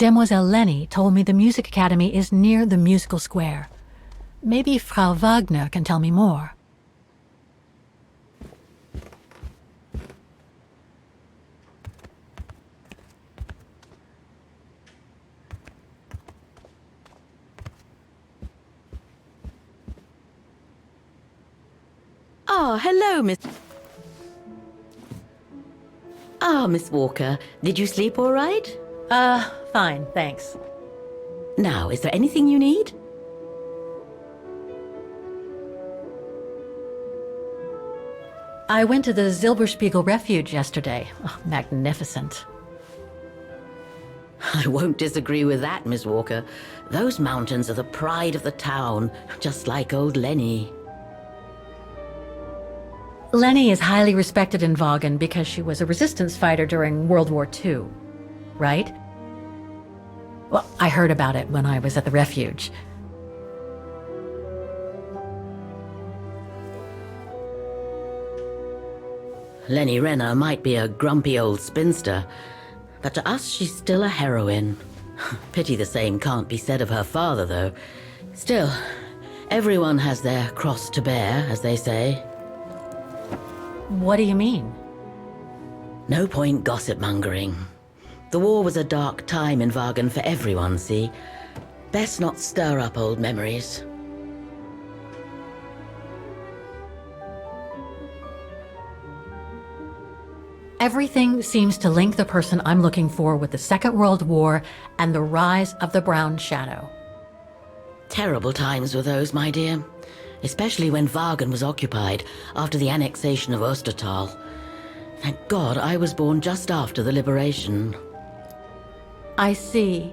Demoiselle Lenny told me the Music Academy is near the musical square. Maybe Frau Wagner can tell me more. Ah, hello, Miss... Ah, Miss Walker. Did you sleep all right? Fine, thanks. Now, is there anything you need? I went to the Silberspiegel Refuge yesterday. Oh, magnificent. I won't disagree with that, Miss Walker. Those mountains are the pride of the town, just like old Lenny. Lenny is highly respected in Vaughan because she was a resistance fighter during World War II, right? Well, I heard about it when I was at the refuge. Lenny Renner might be a grumpy old spinster, but to us she's still a heroine. Pity the same can't be said of her father, though. Still, everyone has their cross to bear, as they say. What do you mean? No point gossip-mongering. The war was a dark time in Vaughan for everyone, see? Best not stir up old memories. Everything seems to link the person I'm looking for with the Second World War and the rise of the Brown Shadow. Terrible times were those, my dear. Especially when Vaughan was occupied after the annexation of Ostertal. Thank God I was born just after the liberation. I see,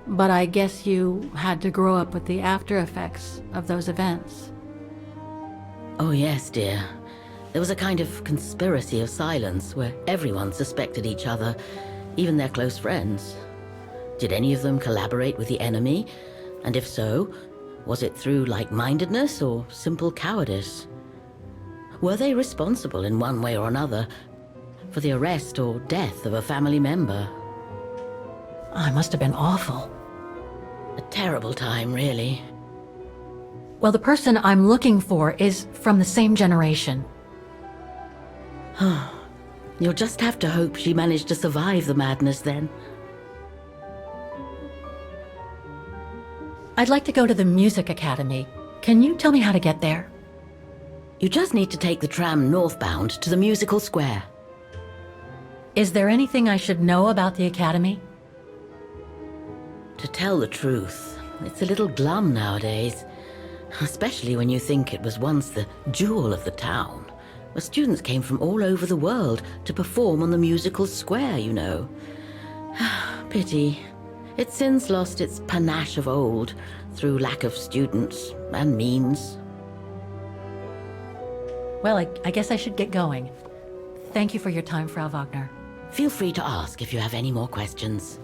but I guess you had to grow up with the after effects of those events. Oh yes, dear. There was a kind of conspiracy of silence where everyone suspected each other, even their close friends. Did any of them collaborate with the enemy? And if so, was it through like-mindedness or simple cowardice? Were they responsible in one way or another for the arrest or death of a family member? Oh, it must have been awful. A terrible time, really. Well, the person I'm looking for is from the same generation. You'll just have to hope she managed to survive the madness then. I'd like to go to the Music Academy. Can you tell me how to get there? You just need to take the tram northbound to the musical square. Is there anything I should know about the Academy? To tell the truth, it's a little glum nowadays. Especially when you think it was once the jewel of the town, where students came from all over the world to perform on the musical square, you know. Pity. It's since lost its panache of old through lack of students and means. Well, I guess I should get going. Thank you for your time, Frau Wagner. Feel free to ask if you have any more questions.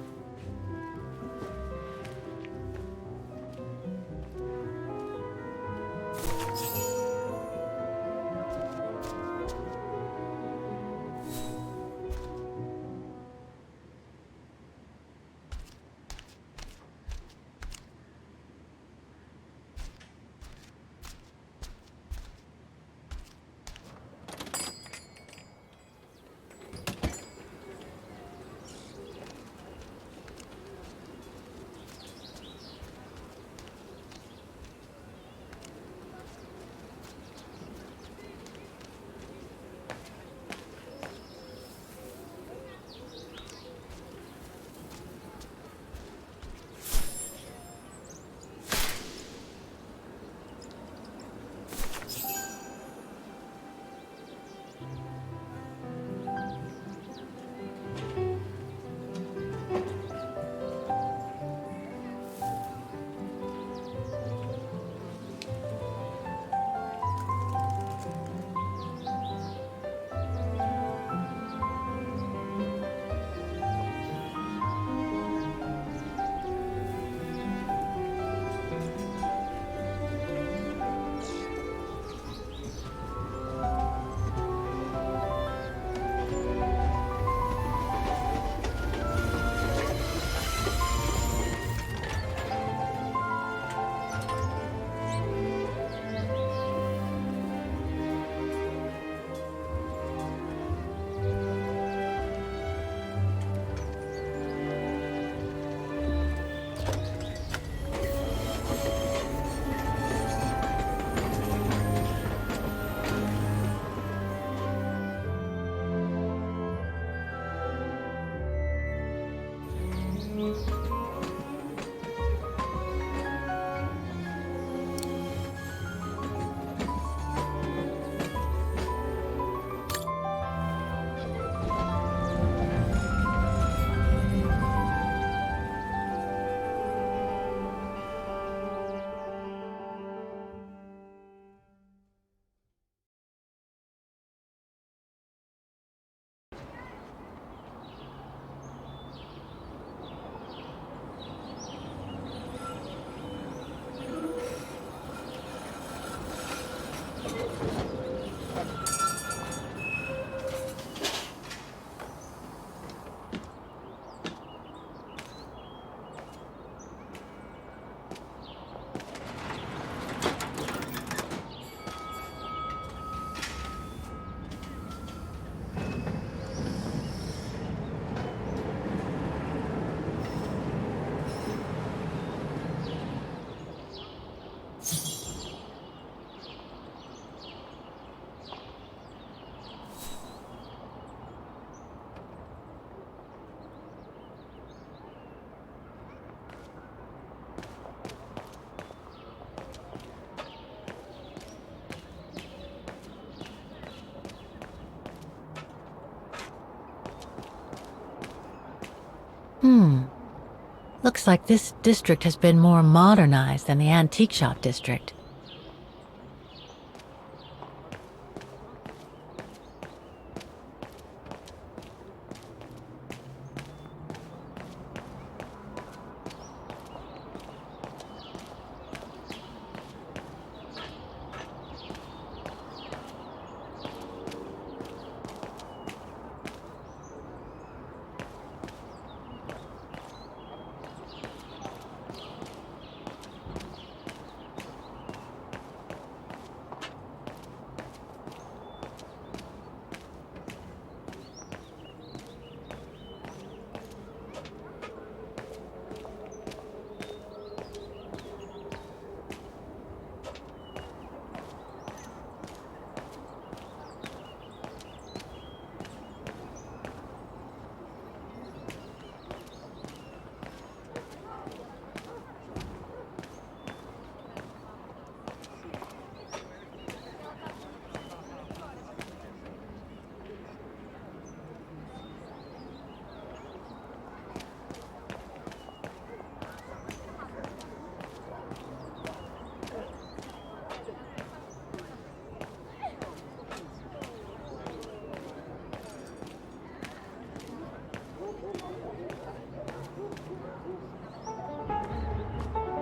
Looks like this district has been more modernized than the antique shop district.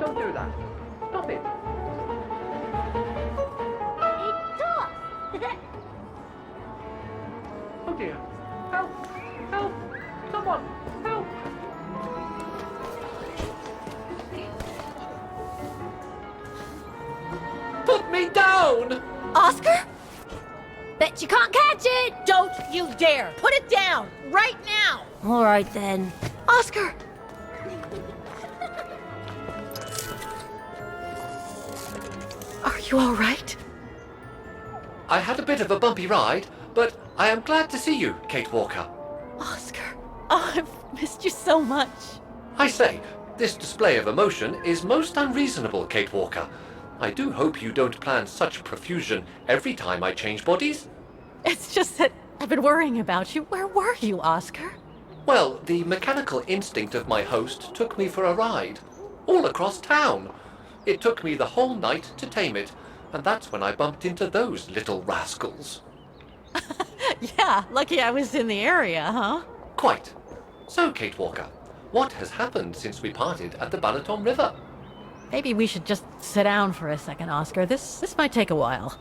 Don't do that. Stop it. Oh dear. Help! Help! Someone! Help! Put me down! Oscar? Bet you can't catch it! Don't you dare! Put it down! Right now! All right then. Oscar! Are you all right? I had a bit of a bumpy ride, but I am glad to see you, Kate Walker. Oscar! Oh, I've missed you so much. I say, this display of emotion is most unreasonable, Kate Walker. I do hope you don't plan such profusion every time I change bodies. It's just that I've been worrying about you. Where were you, Oscar? Well, the mechanical instinct of my host took me for a ride, all across town. It took me the whole night to tame it, and that's when I bumped into those little rascals. Yeah, lucky I was in the area, huh? Quite. So, Kate Walker, what has happened since we parted at the Balaton River? Maybe we should just sit down for a second, Oscar. This might take a while.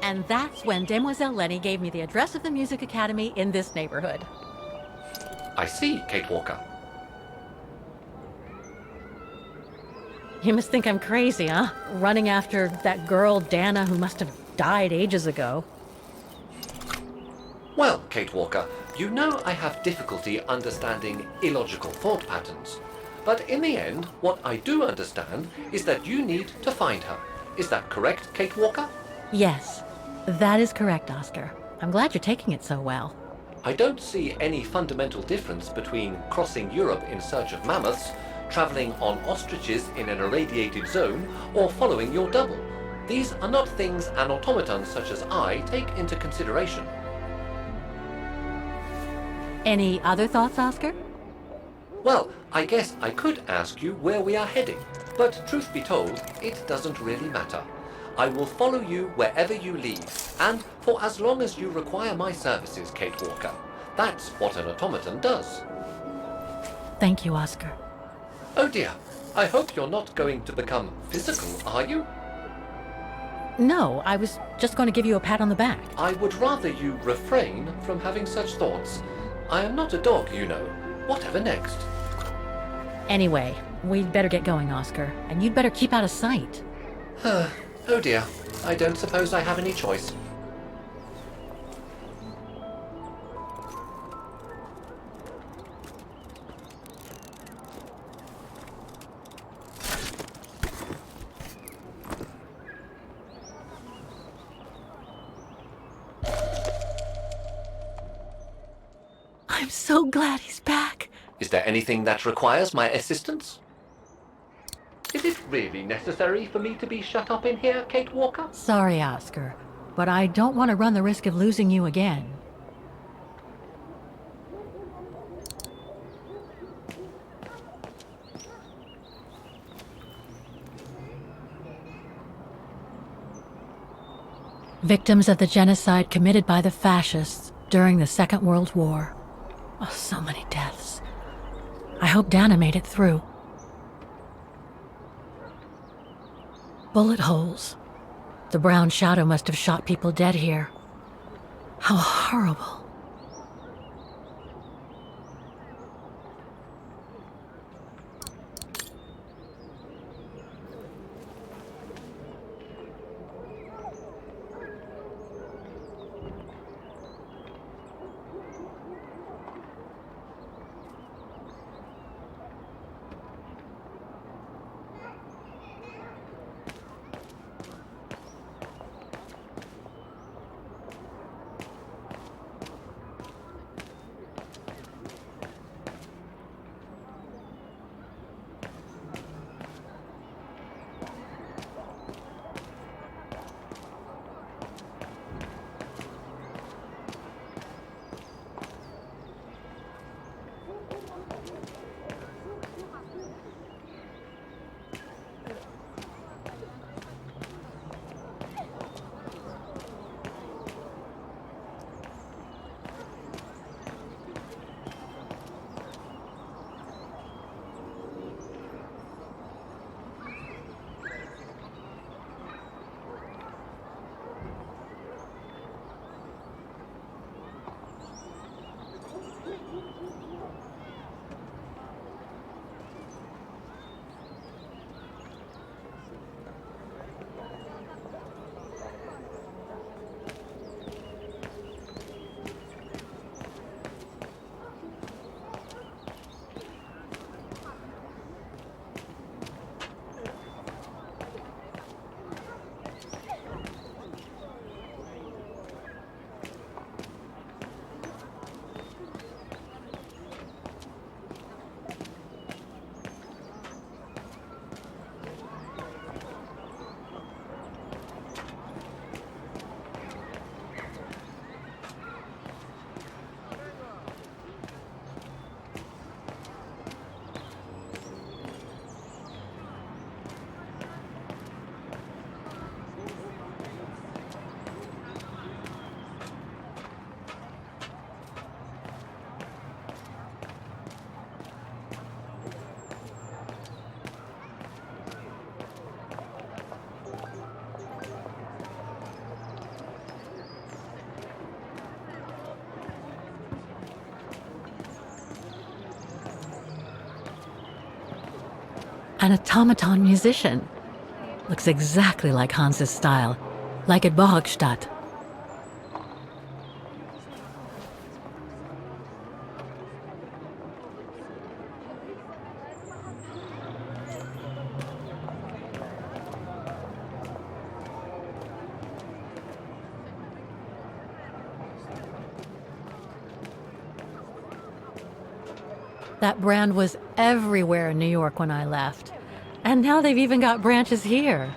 And that's when Demoiselle Lenny gave me the address of the music academy in this neighborhood. I see, Kate Walker. You must think I'm crazy, huh? Running after that girl, Dana, who must have died ages ago. Well, Kate Walker, you know I have difficulty understanding illogical thought patterns. But in the end, what I do understand is that you need to find her. Is that correct, Kate Walker? Yes, that is correct, Oscar. I'm glad you're taking it so well. I don't see any fundamental difference between crossing Europe in search of mammoths, traveling on ostriches in an irradiated zone, or following your double. These are not things an automaton such as I take into consideration. Any other thoughts, Oscar? Well, I guess I could ask you where we are heading, but truth be told, it doesn't really matter. I will follow you wherever you lead, and for as long as you require my services, Kate Walker. That's what an automaton does. Thank you, Oscar. Oh dear, I hope you're not going to become physical, are you? No, I was just going to give you a pat on the back. I would rather you refrain from having such thoughts. I am not a dog, you know. Whatever next? Anyway, we'd better get going, Oscar, and you'd better keep out of sight. Oh dear, I don't suppose I have any choice. I'm so glad he's back. Is there anything that requires my assistance? Is it really necessary for me to be shut up in here, Kate Walker? Sorry, Oscar, but I don't want to run the risk of losing you again. Victims of the genocide committed by the fascists during the Second World War. Oh, so many deaths. I hope Dana made it through. Bullet holes. The brown shadow must have shot people dead here. How horrible. An automaton musician. Looks exactly like Hans's style, like at Bohogstadt. That brand was everywhere in New York when I left. And now they've even got branches here.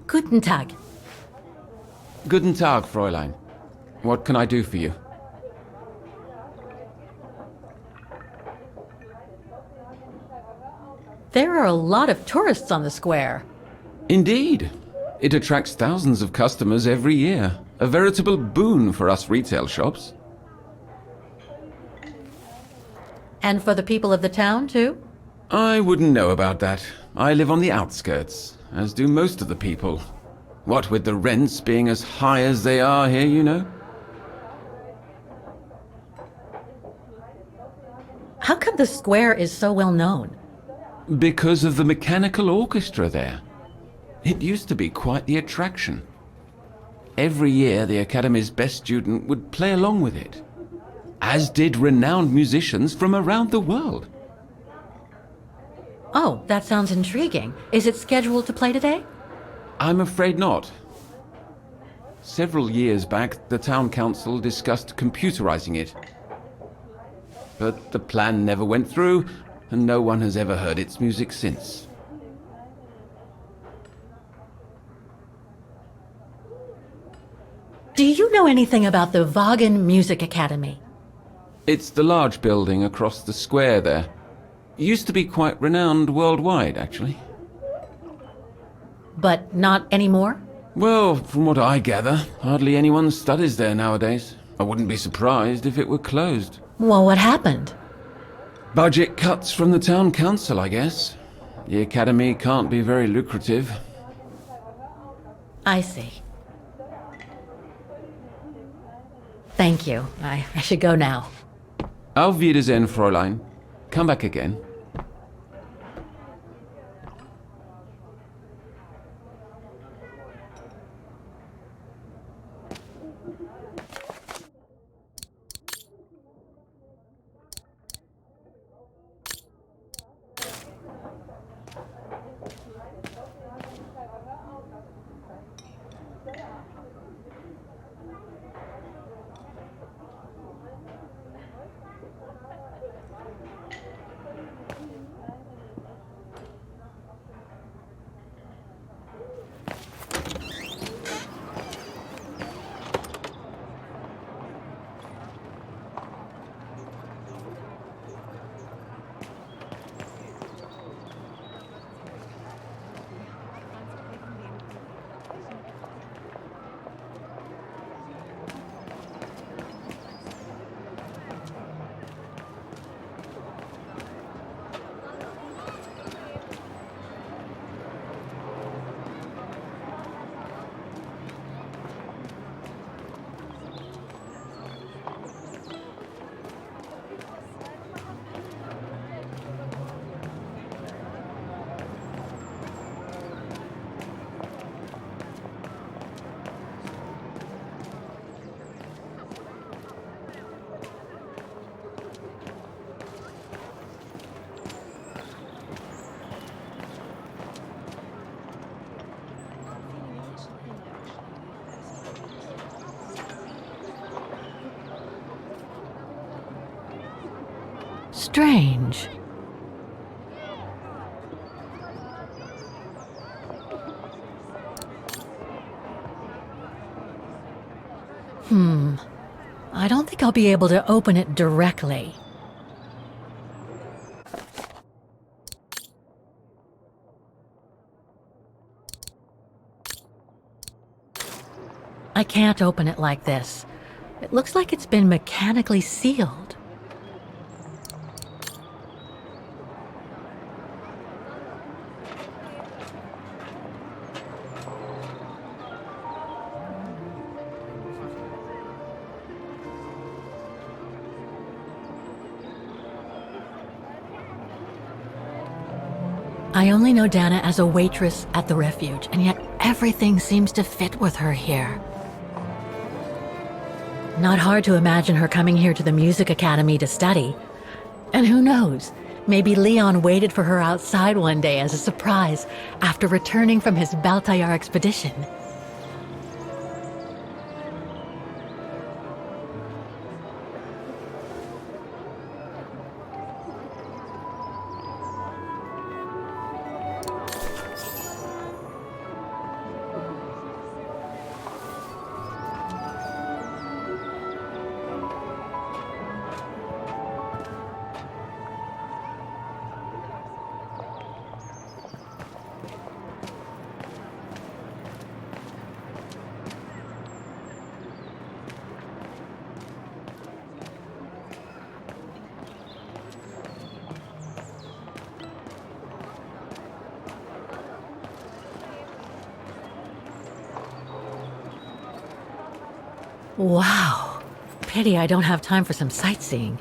Guten Tag. Guten Tag, Fräulein. What can I do for you? There are a lot of tourists on the square. Indeed. It attracts thousands of customers every year. A veritable boon for us retail shops. And for the people of the town, too? I wouldn't know about that. I live on the outskirts, as do most of the people. What with the rents being as high as they are here, you know? How come the square is so well known? Because of the mechanical orchestra there. It used to be quite the attraction. Every year, the Academy's best student would play along with it, as did renowned musicians from around the world. Oh, that sounds intriguing. Is it scheduled to play today? I'm afraid not. Several years back, the town council discussed computerizing it. But the plan never went through, and no one has ever heard its music since. Do you know anything about the Vaughan Music Academy? It's the large building across the square there. Used to be quite renowned worldwide, actually. But not anymore? Well, from what I gather, hardly anyone studies there nowadays. I wouldn't be surprised if it were closed. Well, what happened? Budget cuts from the town council, I guess. The academy can't be very lucrative. I see. Thank you. I should go now. Auf Wiedersehen, Fräulein. Come back again. Strange. I don't think I'll be able to open it directly. I can't open it like this. It looks like it's been mechanically sealed. I only know Dana as a waitress at the refuge, and yet everything seems to fit with her here. Not hard to imagine her coming here to the music academy to study. And who knows, maybe Leon waited for her outside one day as a surprise after returning from his Baltayar expedition. Wow. Pity I don't have time for some sightseeing.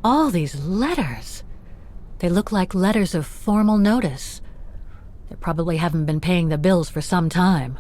All these letters. They look like letters of formal notice. They probably haven't been paying the bills for some time.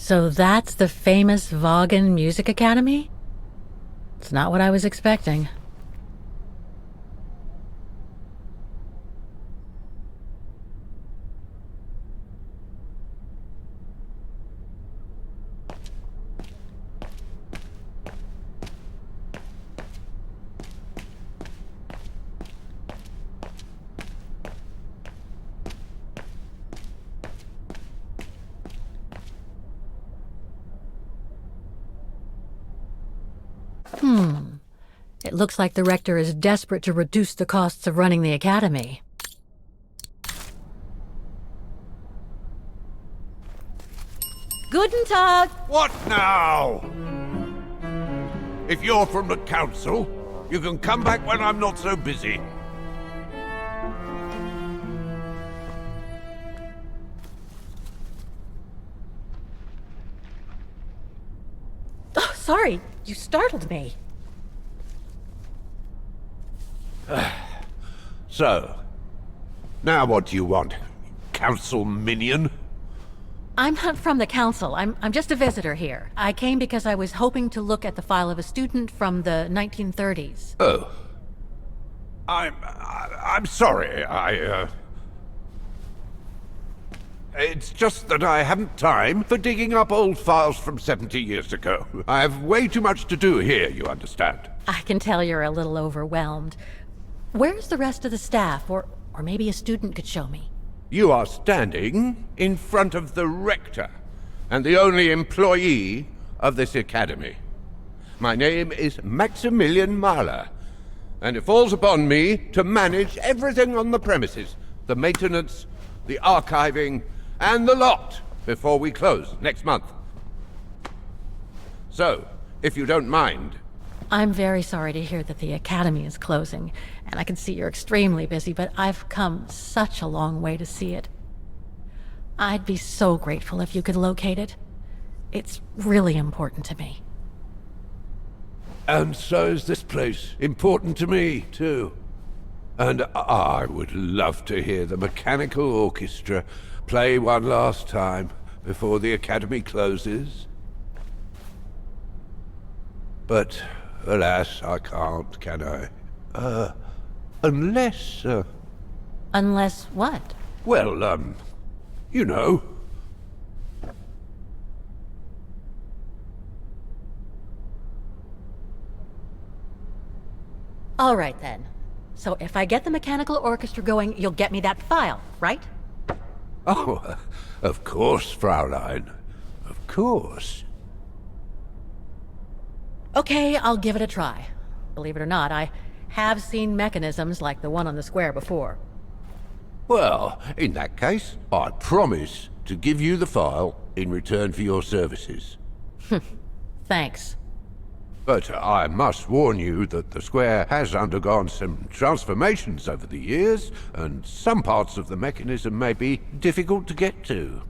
So that's the famous Vaughan Music Academy? It's not what I was expecting. It looks like the rector is desperate to reduce the costs of running the academy. Guten Tag! What now? If you're from the council, you can come back when I'm not so busy. Oh, sorry. You startled me. So, now what do you want? Council minion? I'm not from the council. I'm just a visitor here. I came because I was hoping to look at the file of a student from the 1930s. Oh. I'm sorry, It's just that I haven't time for digging up old files from 70 years ago. I have way too much to do here, you understand. I can tell you're a little overwhelmed. Where's the rest of the staff? Or maybe a student could show me. You are standing in front of the rector, and the only employee of this academy. My name is Maximilian Mahler, and it falls upon me to manage everything on the premises. The maintenance, the archiving, and the lot before we close next month. So, if you don't mind... I'm very sorry to hear that the academy is closing, and I can see you're extremely busy, but I've come such a long way to see it. I'd be so grateful if you could locate it. It's really important to me. And so is this place important to me, too. And I would love to hear the mechanical orchestra play one last time before the academy closes. But, alas, I can't, can I? Unless, Unless what? well, you know. All right, then. So if I get the mechanical orchestra going, you'll get me that file, right? Oh, of course, Fraulein. Of course. Okay, I'll give it a try. Believe it or not, I have seen mechanisms like the one on the square before. Well, in that case, I promise to give you the file in return for your services. Thanks. But I must warn you that the square has undergone some transformations over the years, and some parts of the mechanism may be difficult to get to.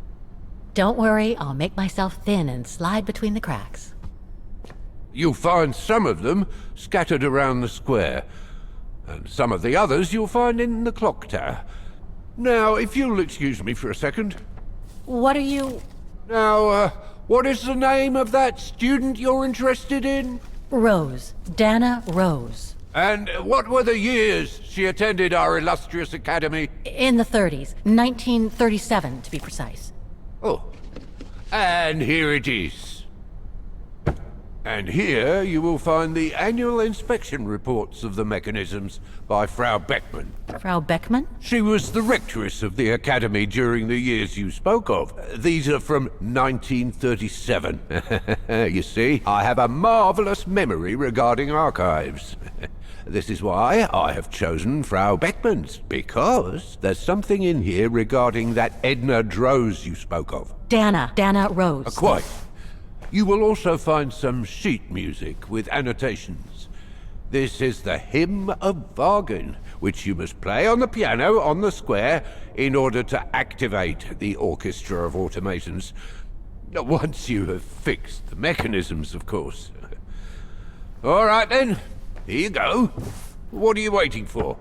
Don't worry, I'll make myself thin and slide between the cracks. You'll find some of them scattered around the square, and some of the others you'll find in the clock tower. Now, if you'll excuse me for a second. What are you... Now, what is the name of that student you're interested in? Rose. Dana Rose. And what were the years she attended our illustrious academy? In the 30s. 1937, to be precise. Oh, and here it is. And here you will find the annual inspection reports of the mechanisms by Frau Beckmann. Frau Beckmann? She was the rectress of the academy during the years you spoke of. These are from 1937. You see, I have a marvelous memory regarding archives. This is why I have chosen Frau Beckmann's, because there's something in here regarding that Edna Droz you spoke of. Dana Rose. Quite. You will also find some sheet music with annotations. This is the Hymn of Vargan, which you must play on the piano on the square in order to activate the Orchestra of Automatons. Once you have fixed the mechanisms, of course. All right then, here you go. What are you waiting for?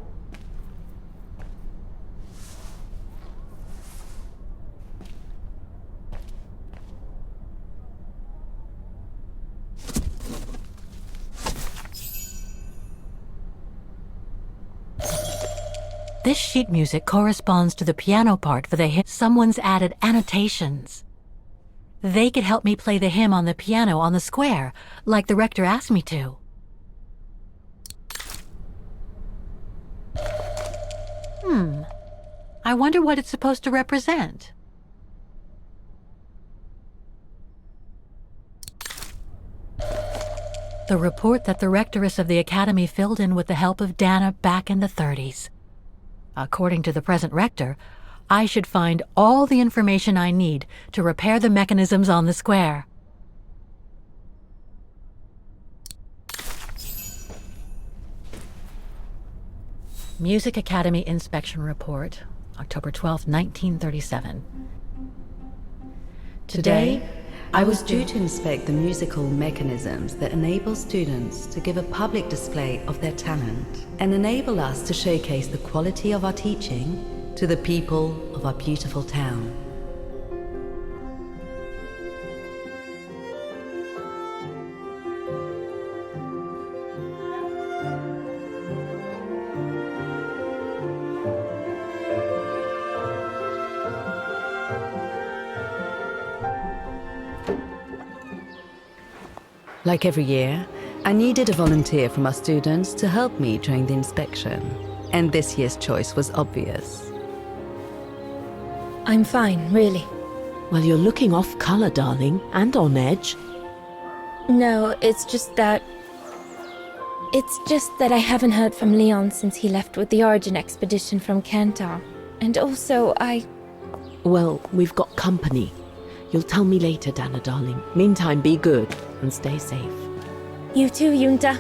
This sheet music corresponds to the piano part for the hymn. Someone's added annotations. They could help me play the hymn on the piano on the square, like the rector asked me to. I wonder what it's supposed to represent. The report that the rectoress of the academy filled in with the help of Dana back in the 30s. According to the present rector, I should find all the information I need to repair the mechanisms on the square. Music Academy Inspection Report, October 12, 1937. Today, I was due to inspect the musical mechanisms that enable students to give a public display of their talent and enable us to showcase the quality of our teaching to the people of our beautiful town. Like every year, I needed a volunteer from our students to help me during the inspection, and this year's choice was obvious. I'm fine, really. Well, you're looking off color, darling, and on edge. No, it's just that I haven't heard from Leon since he left with the Origin expedition from Kantar. And also, Well, we've got company. You'll tell me later, Dana, darling. Meantime, be good and stay safe. You too, Yunta.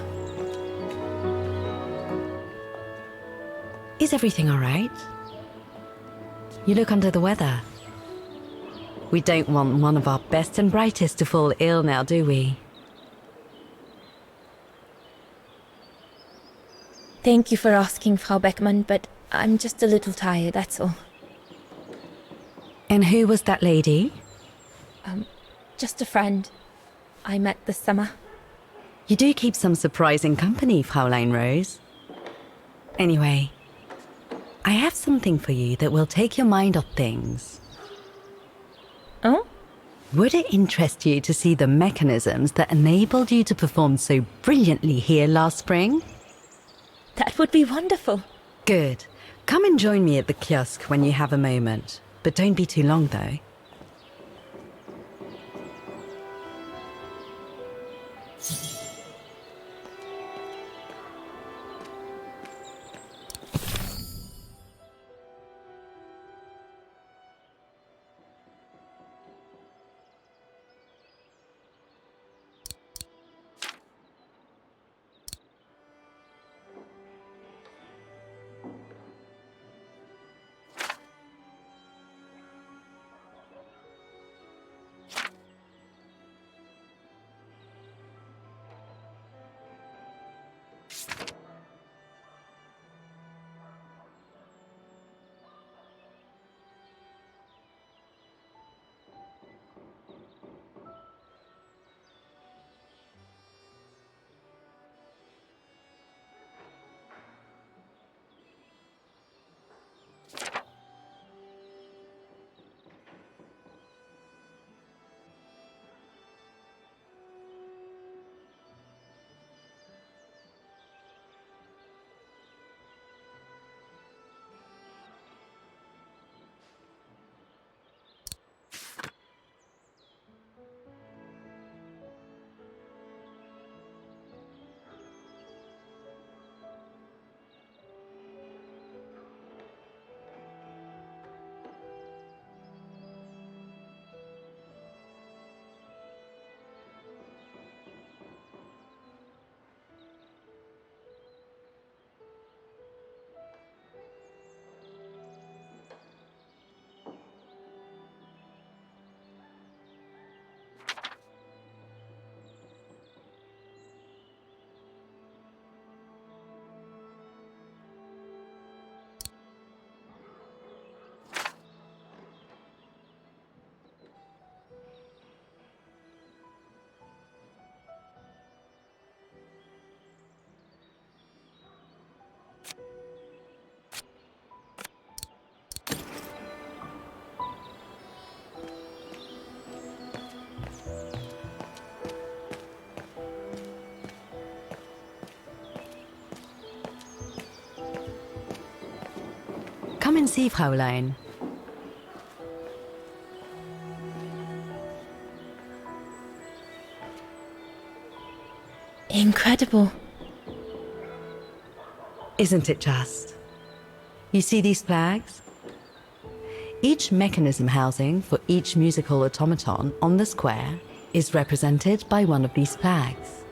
Is everything all right? You look under the weather. We don't want one of our best and brightest to fall ill now, do we? Thank you for asking, Frau Beckmann, but I'm just a little tired, that's all. And who was that lady? Just a friend I met this summer. You do keep some surprising company, Fraulein Rose. Anyway, I have something for you that will take your mind off things. Oh? Would it interest you to see the mechanisms that enabled you to perform so brilliantly here last spring? That would be wonderful. Good. Come and join me at the kiosk when you have a moment. But don't be too long, though. Come and see, Fraulein. Incredible. Isn't it just? You see these flags? Each mechanism housing for each musical automaton on the square is represented by one of these flags.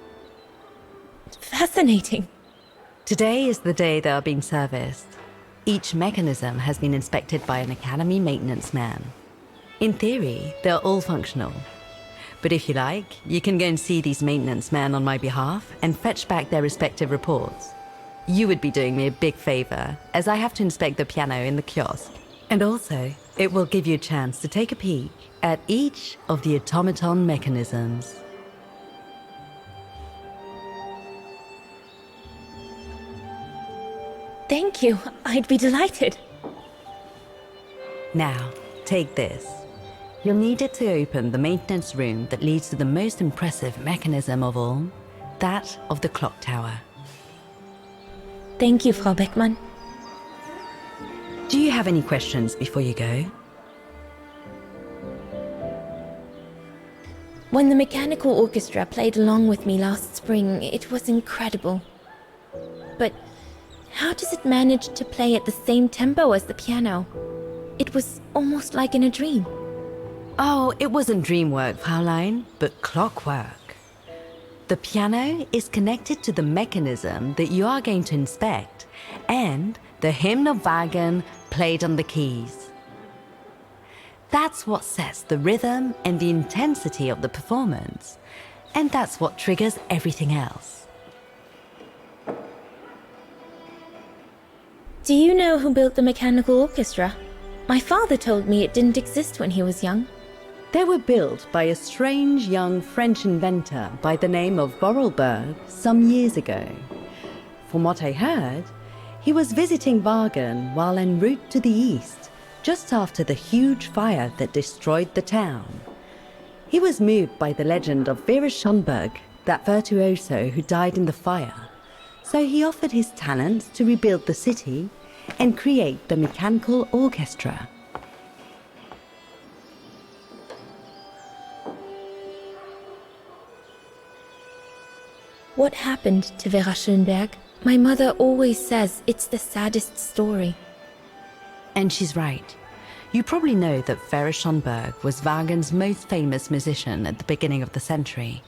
Fascinating. Today is the day they are being serviced. Each mechanism has been inspected by an Academy maintenance man. In theory, they're all functional. But if you like, you can go and see these maintenance men on my behalf and fetch back their respective reports. You would be doing me a big favor, as I have to inspect the piano in the kiosk. And also, it will give you a chance to take a peek at each of the automaton mechanisms. Thank you. I'd be delighted. Now, take this. You'll need it to open the maintenance room that leads to the most impressive mechanism of all, that of the clock tower. Thank you, Frau Beckmann. Do you have any questions before you go? When the mechanical orchestra played along with me last spring, it was incredible. But how does it manage to play at the same tempo as the piano? It was almost like in a dream. Oh, it wasn't dream work, Fraulein, but clockwork. The piano is connected to the mechanism that you are going to inspect, and the hymn of Wagen played on the keys. That's what sets the rhythm and the intensity of the performance, and that's what triggers everything else. Do you know who built the mechanical orchestra? My father told me it didn't exist when he was young. They were built by a strange young French inventor by the name of Vorarlberg some years ago. From what I heard, he was visiting Wagen while en route to the east, just after the huge fire that destroyed the town. He was moved by the legend of Vera Schönberg, that virtuoso who died in the fire. So he offered his talents to rebuild the city and create the mechanical orchestra. What happened to Vera Schönberg? My mother always says it's the saddest story. And she's right. You probably know that Vera Schönberg was Wagen's most famous musician at the beginning of the century.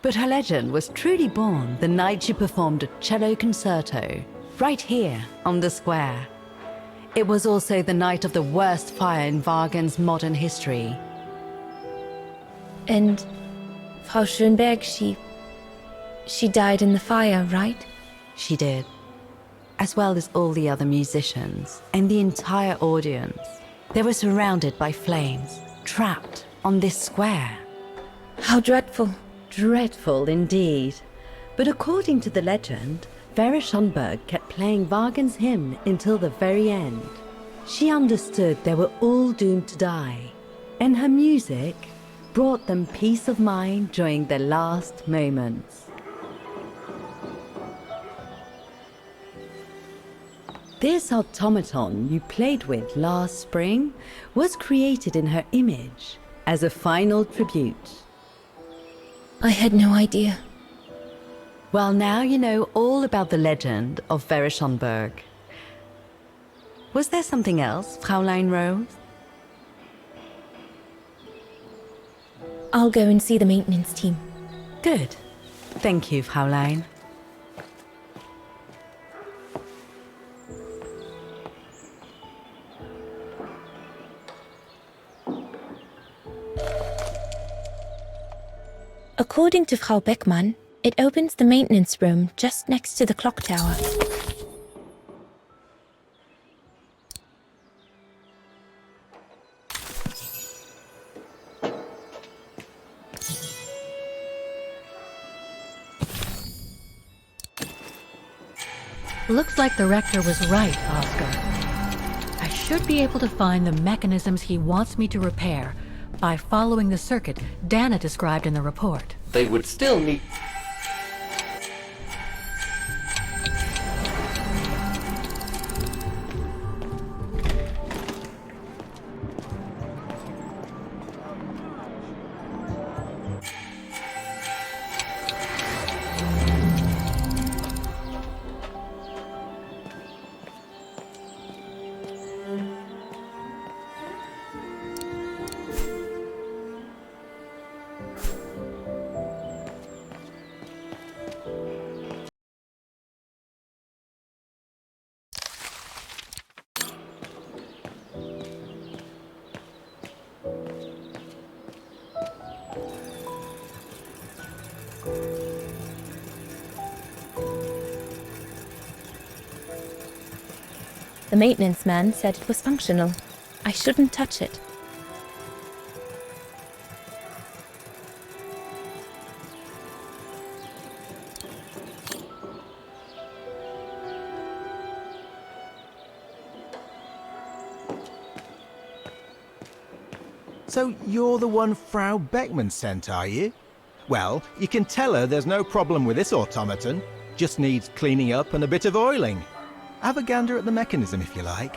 But her legend was truly born the night she performed a cello concerto, right here on the square. It was also the night of the worst fire in Wagen's modern history. And Frau Schönberg, she died in the fire, right? She did. As well as all the other musicians and the entire audience. They were surrounded by flames, trapped on this square. How dreadful. Dreadful indeed. But according to the legend, Vera Schönberg kept playing Wagen's hymn until the very end. She understood they were all doomed to die, and her music brought them peace of mind during their last moments. This automaton you played with last spring was created in her image as a final tribute. I had no idea. Well, now you know all about the legend of Vera Schönberg. Was there something else, Fraulein Rose? I'll go and see the maintenance team. Good. Thank you, Fraulein. According to Frau Beckmann, it opens the maintenance room just next to the clock tower. Looks like the rector was right, Oscar. I should be able to find the mechanisms he wants me to repair by following the circuit Dana described in the report. They would still need... The maintenance man said it was functional. I shouldn't touch it. So you're the one Frau Beckman sent, are you? Well, you can tell her there's no problem with this automaton. Just needs cleaning up and a bit of oiling. Have a gander at the mechanism if you like.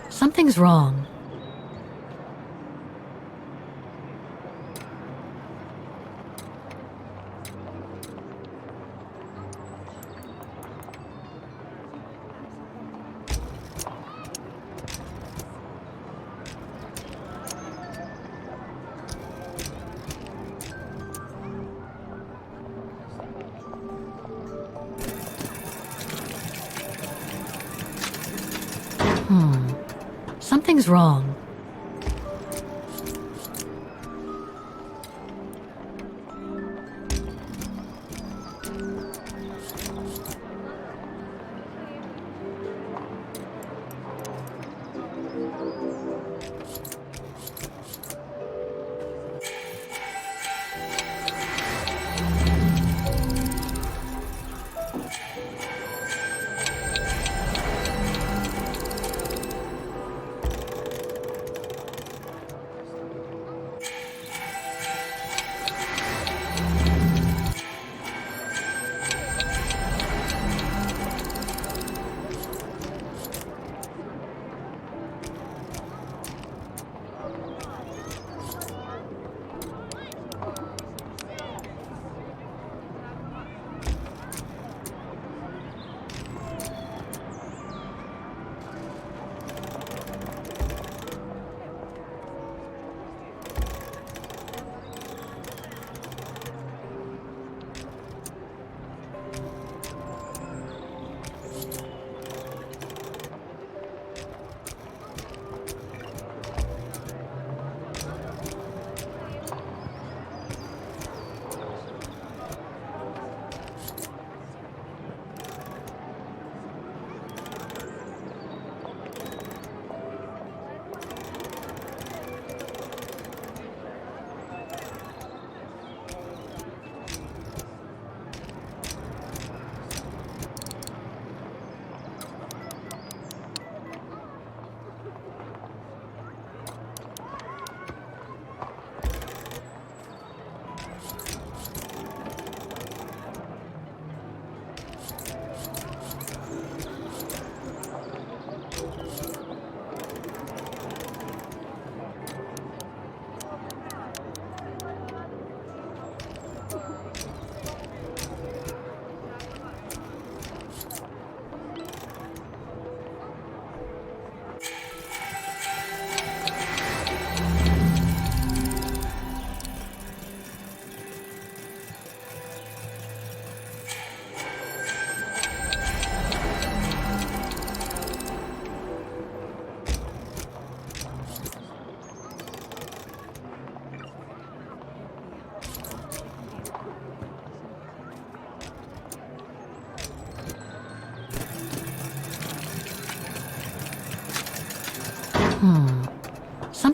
Something's wrong. Something's wrong.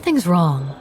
Something's wrong.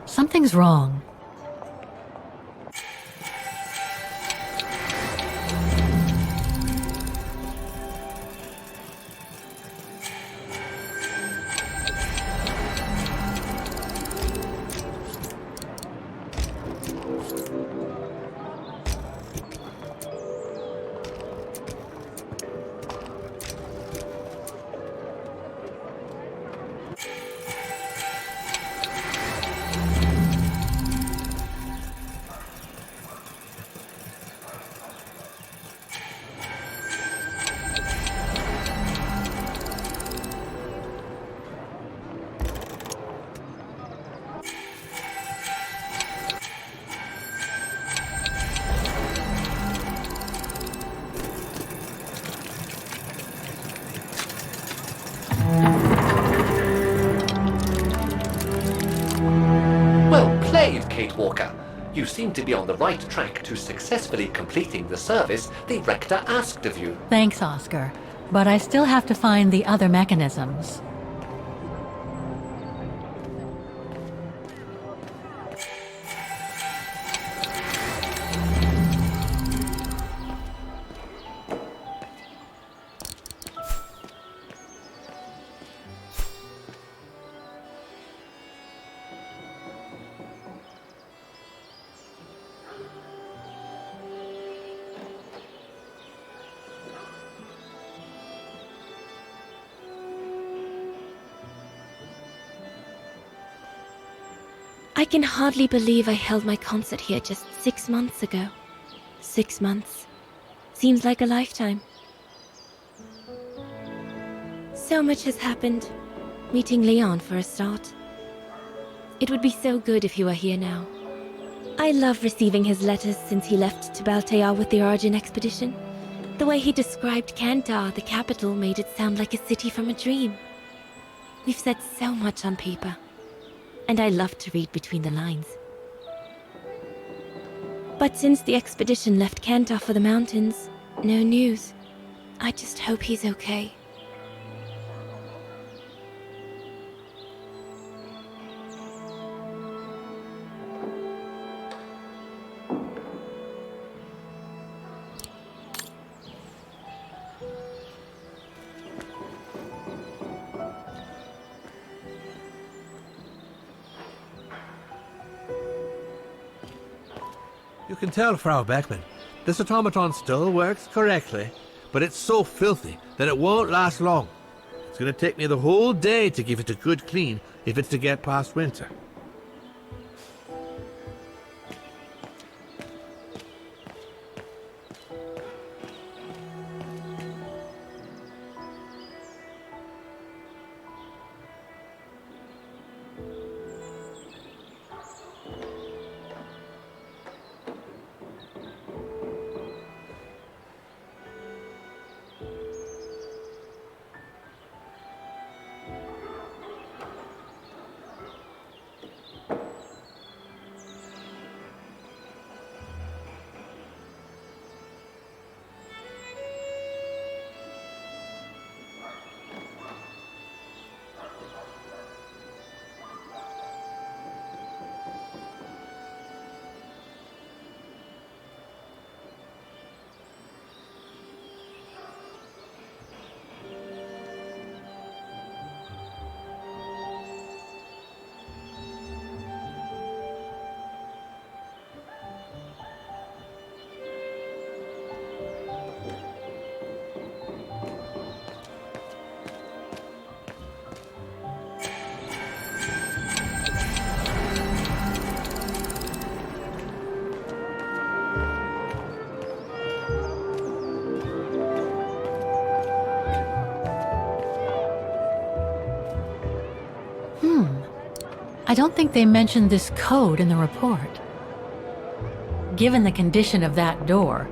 Something's wrong. Well played, Kate Walker. You seem to be on the right track to successfully completing the service the Rector asked of you. Thanks, Oscar. But I still have to find the other mechanisms. I can hardly believe I held my concert here just 6 months ago. 6 months. Seems like a lifetime. So much has happened. Meeting Leon for a start. It would be so good if he were here now. I love receiving his letters since he left to Baltear with the Origin expedition. The way he described Kantar, the capital, made it sound like a city from a dream. We've said so much on paper. And I love to read between the lines. But since the expedition left Kantar for the mountains, no news. I just hope he's okay. You can tell, Frau Beckman, this automaton still works correctly, but it's so filthy that it won't last long. It's going to take me the whole day to give it a good clean if it's to get past winter. I don't think they mentioned this code in the report. Given the condition of that door,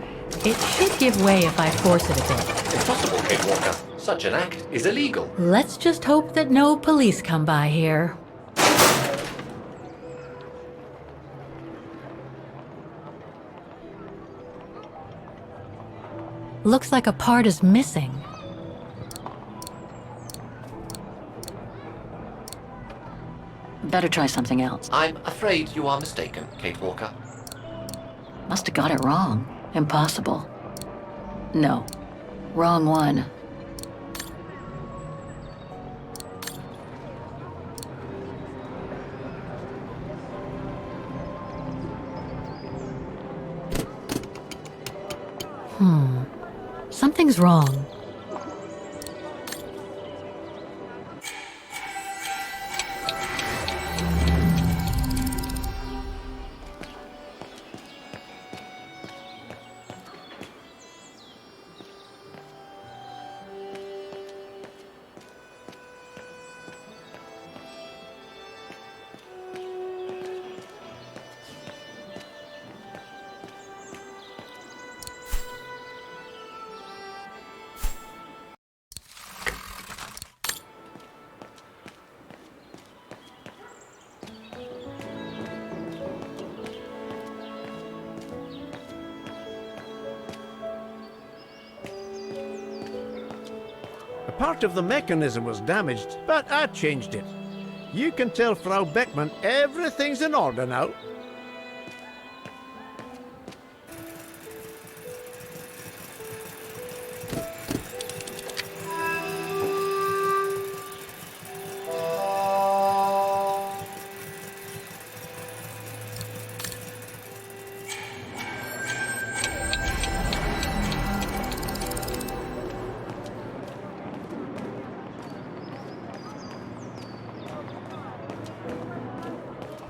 it should give way if I force it a bit. Impossible, Kate Walker. Such an act is illegal. Let's just hope that no police come by here. Looks like a part is missing. Better try something else. I'm afraid you are mistaken, Kate Walker. Must have got it wrong. Impossible. No. Wrong one. Something's wrong. Part of the mechanism was damaged, but I changed it. You can tell Frau Beckmann everything's in order now.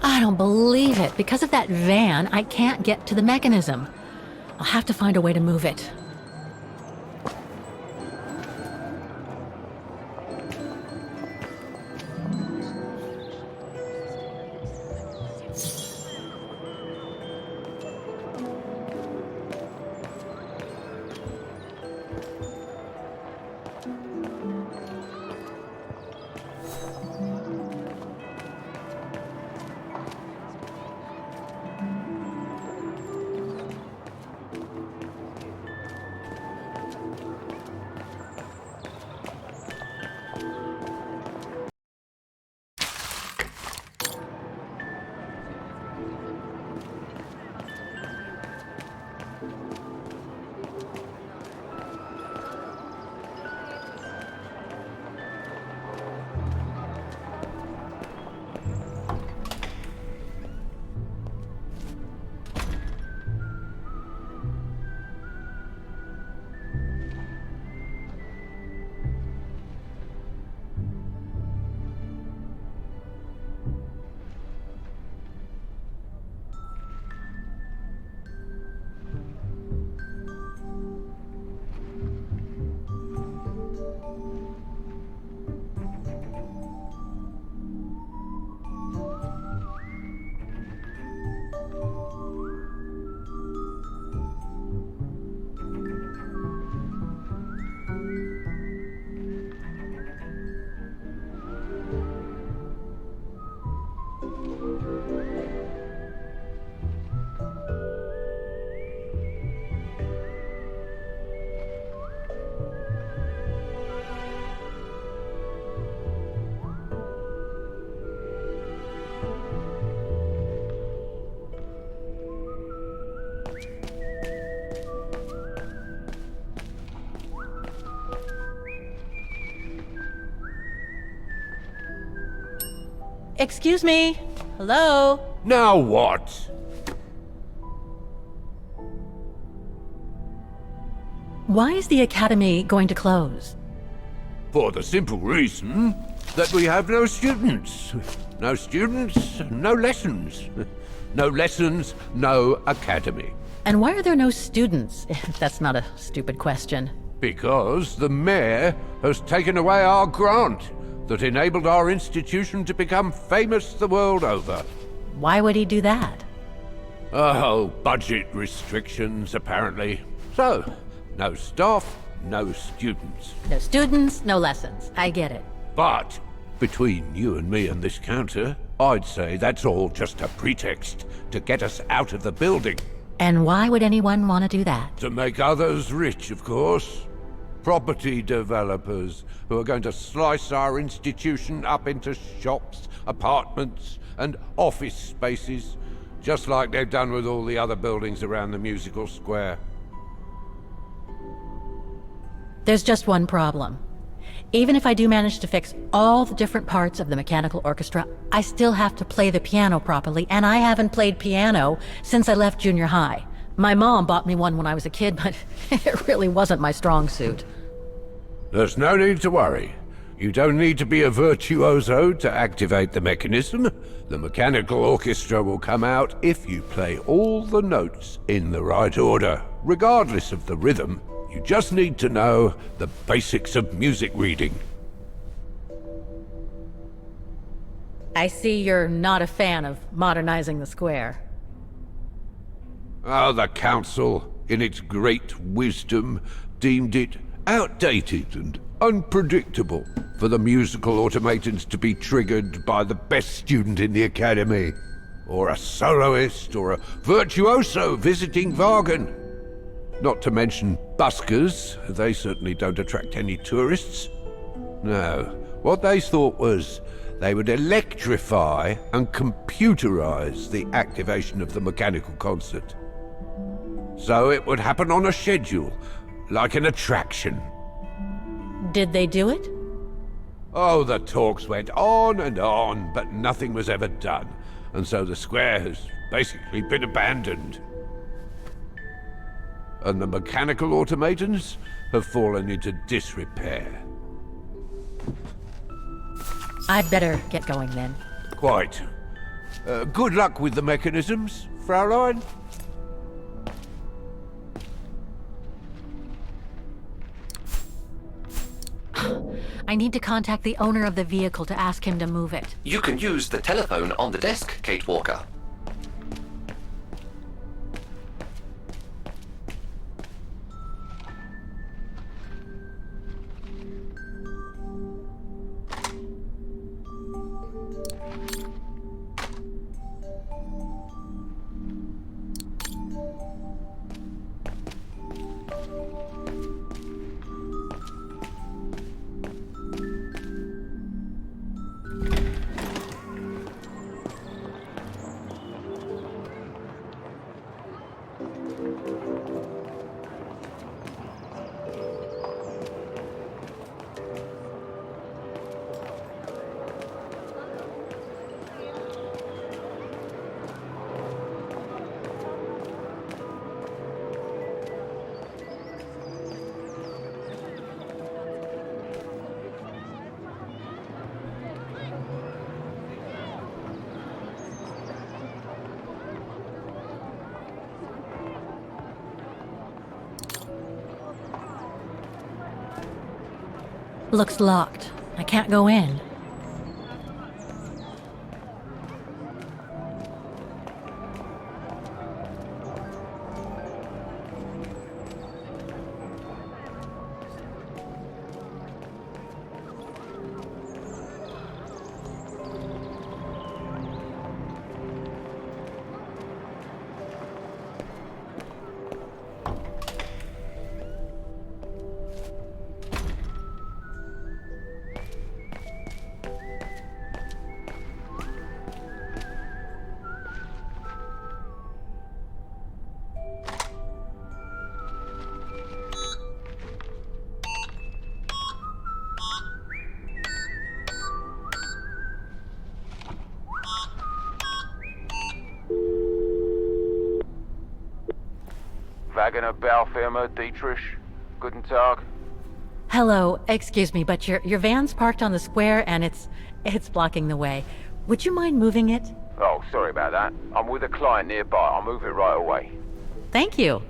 I don't believe it. Because of that van, I can't get to the mechanism. I'll have to find a way to move it. Excuse me? Hello? Now what? Why is the academy going to close? For the simple reason that we have no students. No students, no lessons. No lessons, no academy. And why are there no students? That's not a stupid question. Because the mayor has taken away our grant. that enabled our institution to become famous the world over. Why would he do that? Oh, budget restrictions, apparently. So, no staff, no students. No students, no lessons. I get it. But, between you and me and this counter, I'd say that's all just a pretext to get us out of the building. And why would anyone want to do that? To make others rich, of course. Property developers who are going to slice our institution up into shops, apartments, and office spaces, just like they've done with all the other buildings around the musical square. There's just one problem. Even if I do manage to fix all the different parts of the mechanical orchestra, I still have to play the piano properly, and I haven't played piano since I left junior high. My mom bought me one when I was a kid, but it really wasn't my strong suit. There's no need to worry. You don't need to be a virtuoso to activate the mechanism. The mechanical orchestra will come out if you play all the notes in the right order, regardless of the rhythm. You just need to know the basics of music reading. I see you're not a fan of modernizing the square. Oh, the council, in its great wisdom, deemed it outdated and unpredictable for the musical automatons to be triggered by the best student in the academy, or a soloist, or a virtuoso visiting Wagen. Not to mention buskers, they certainly don't attract any tourists. No, what they thought was they would electrify and computerize the activation of the mechanical concert. So it would happen on a schedule, like an attraction. Did they do it? Oh, the talks went on, but nothing was ever done, and so the square has basically been abandoned. And the mechanical automatons have fallen into disrepair. I'd better get going then. Quite. Good luck with the mechanisms, Fraulein. I need to contact the owner of the vehicle to ask him to move it. You can use the telephone on the desk, Kate Walker. Looks locked. I can't go in. Wagener Baufirma, Dietrich. Guten Tag. Hello, excuse me, but your van's parked on the square and it's blocking the way. Would you mind moving it? Oh, sorry about that. I'm with a client nearby. I'll move it right away. Thank you.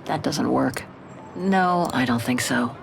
That doesn't work. No, I don't think so.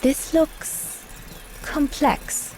This looks complex.